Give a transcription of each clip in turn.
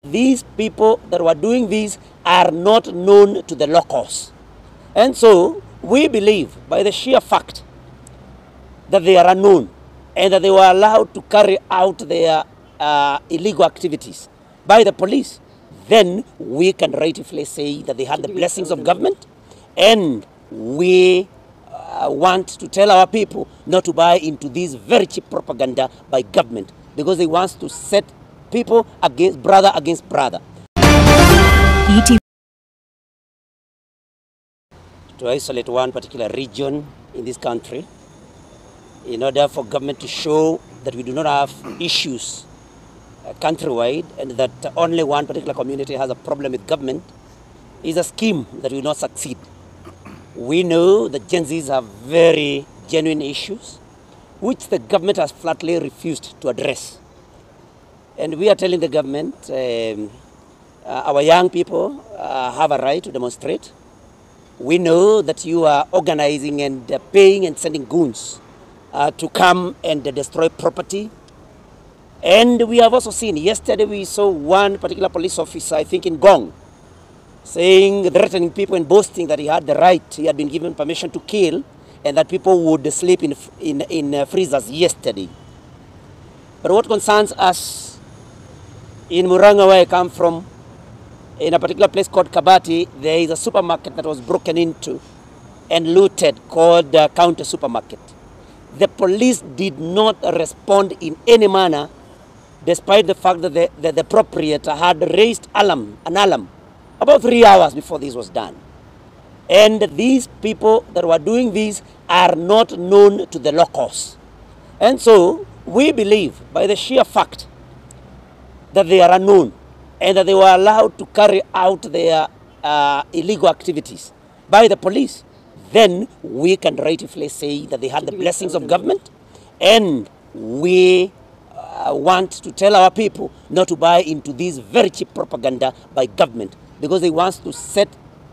These people that were doing this are not known to the locals. And so we believe by the sheer fact that they are unknown and that they were allowed to carry out their illegal activities by the police, then we can rightfully say that they had the blessings of government, and we want to tell our people not to buy into this very cheap propaganda by government, because they want to set people against brother. To isolate one particular region in this country in order for government to show that we do not have issues countrywide and that only one particular community has a problem with government is a scheme that will not succeed. We know that Gen Zs have very genuine issues which the government has flatly refused to address. And we are telling the government, our young people have a right to demonstrate. We know that you are organizing and paying and sending goons to come and destroy property. And we have also seen, yesterday we saw one particular police officer, I think in Gong, saying, threatening people and boasting that he had the right, he had been given permission to kill, and that people would sleep in freezers yesterday. But what concerns us in Muranga, where I come from, in a particular place called Kabati, there is a supermarket that was broken into and looted called Counter Supermarket. The police did not respond in any manner, despite the fact that the proprietor had raised an alarm about 3 hours before this was done. And these people that were doing this are not known to the locals. And so we believe by the sheer fact that they are unknown and that they were allowed to carry out their illegal activities by the police, then we can rightfully say that they had the blessings of government, and we want to tell our people not to buy into this very cheap propaganda by government, because they want to set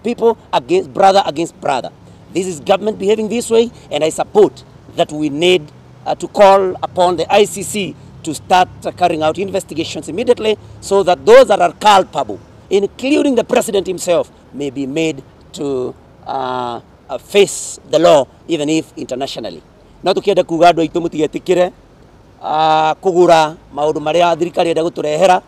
people against brother. This is government behaving this way, and I support that we need to call upon the ICC to start carrying out investigations immediately, so that those that are culpable, including the president himself, may be made to face the law, even if internationally. Na tukienda kuga andu aitu mutigetikire kugura maundu maria thirikari enda guturehera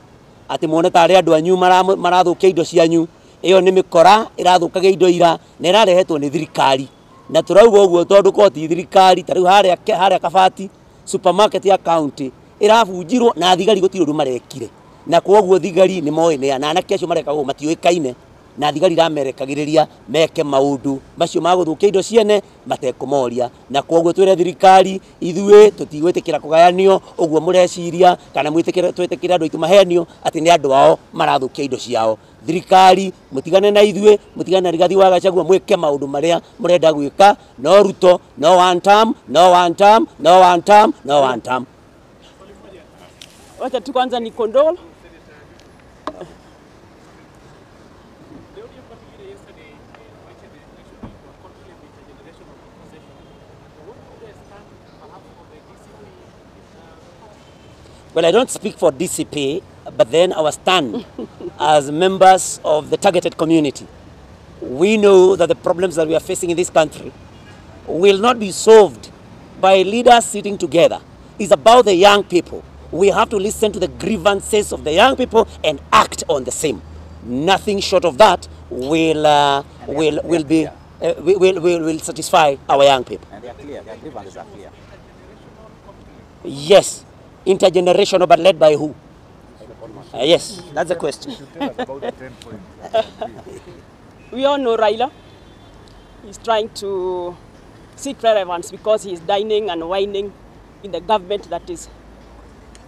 ati muone ta ari andu anyu marathukia indo cianyu. Iyo ni mikora irathukagia indo ira na irarehetwo ni thirikari, na turauga uguo tondu ko ti thirikari. Tariu haria Kabati supermarket ya county irabunjirwo na thigari gutiro ndu marekire, na koguo thigari ni moe ne na anake acio mareka matioikaine, na thigari ramerekagiriria meke maundu macio maguthukia indo ciene matekumoria. Na koguo twire thirikari ithue tutigwitikira kugayanio uguo mureciria kana mwitikire twetikira andu itu mahenio ati ni andu ao marathukia indo ciao. Thirikari mutigane na ithue, mutigane na Rigathi wa Gachagua, mwike maundu maria murenda gwika. No Ruto, no one term, no one term, no one term, no one term. Wacha tu kwanza ni condole. Well, I don't speak for DCP, but then our stand as members of the targeted community. We know that the problems that we are facing in this country will not be solved by leaders sitting together. It's about the young people. We have to listen to the grievances of the young people and act on the same. Nothing short of that will satisfy our young people. And they are clear. Their grievances are clear. Yes. Intergenerational, but led by who? Yes, that's the question. We all know Raila. He's trying to seek relevance because he is dining and whining in the government that is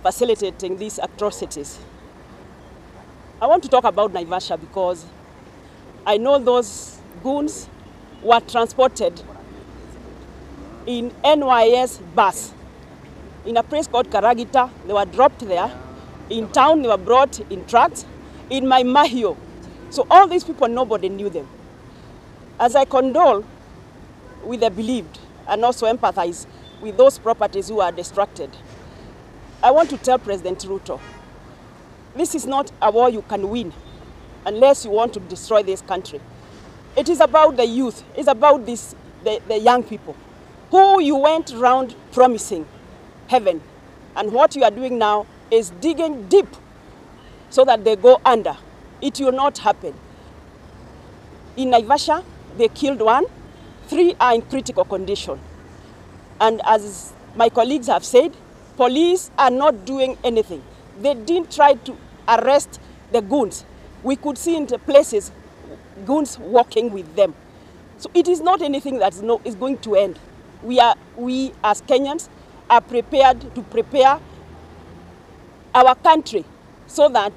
facilitating these atrocities. I want to talk about Naivasha because I know those goons were transported in NYS bus. In a place called Karagita, they were dropped there. In town, they were brought in trucks. In my Mahio. So all these people, nobody knew them. As I condole with the bereaved and also empathize with those properties who are distracted, I want to tell President Ruto, this is not a war you can win unless you want to destroy this country. It is about the youth. It's about the young people who you went around promising heaven. And what you are doing now is digging deep so that they go under. It will not happen. In Naivasha, they killed 1. 3 are in critical condition. And as my colleagues have said, police are not doing anything. They didn't try to arrest the goons. We could see in the places goons walking with them. So it is not anything that is going to end. We as Kenyans are prepared to prepare our country so that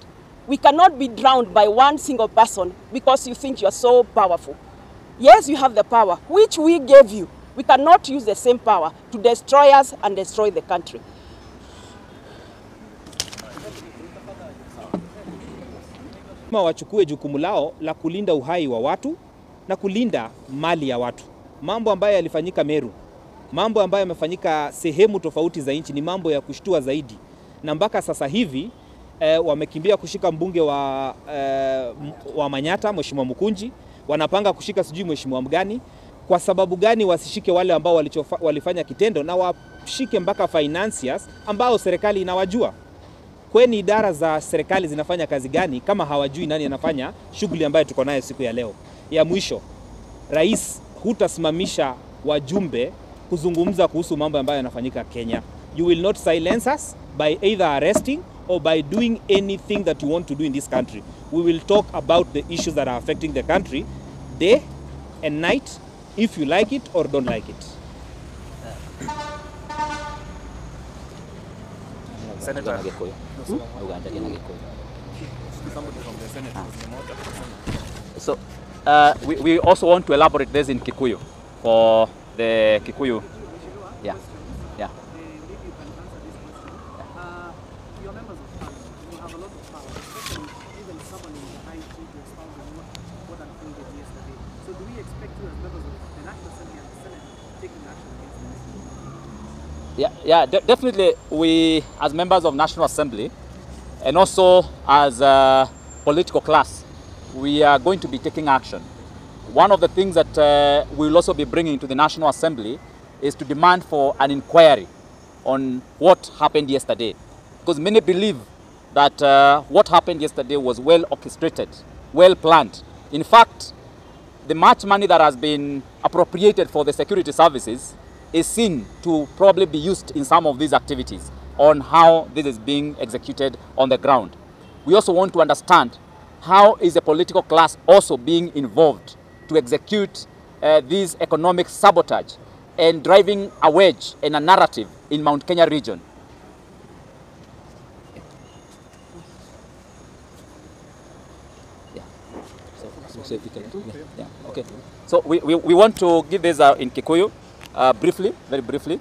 we cannot be drowned by one single person because you think you are so powerful. Yes, you have the power, which we gave you. We cannot use the same power to destroy us and destroy the country. Wachukue jukumu lao la kulinda uhai wa watu na kulinda mali ya watu. Mambo ambayo yalifanyika Meru, mambo ambayo yamefanyika sehemu tofauti za nchi ni mambo ya kushtua zaidi. Na mpaka sasa hivi wamekimbia kushika mbunge wa Manyata, Mheshimiwa Mukunji, wanapanga kushika sijui mheshimiwa mgani. Kwa sababu gani wasishike wale ambao walifanya kitendo na washike mpaka financiers ambao serikali inawajua? Kweni idara za serikali zinafanya kazi gani kama hawajui nani anafanya shughuli ambayo tuko nayo siku ya leo? Ya mwisho, rais, hutasimamisha wajumbe kuzungumza kuhusu mambo ambayo yanafanyika Kenya. You will not silence us by either arresting or by doing anything that you want to do in this country. We will talk about the issues that are affecting the country day and night, if you like it or don't like it. Senator. So we also want to elaborate this in Kikuyu for the Kikuyu. Yeah. Yeah. Your members of parliament, you have a lot of power, especially even someone in the high chief to expound on what unfolded yesterday. So do we expect you as members of the National Assembly and the Senate taking action against this? Yeah, definitely we as members of National Assembly and also as a political class, we are going to be taking action. One of the things that we will also be bringing to the National Assembly is to demand for an inquiry on what happened yesterday. Because many believe that what happened yesterday was well orchestrated, well planned. In fact, the much money that has been appropriated for the security services is seen to probably be used in some of these activities on how this is being executed on the ground. We also want to understand how is the political class also being involved to execute this economic sabotage and driving a wedge and a narrative in Mount Kenya region. Yeah. Okay. So we want to give this in Kikuyu briefly, very briefly.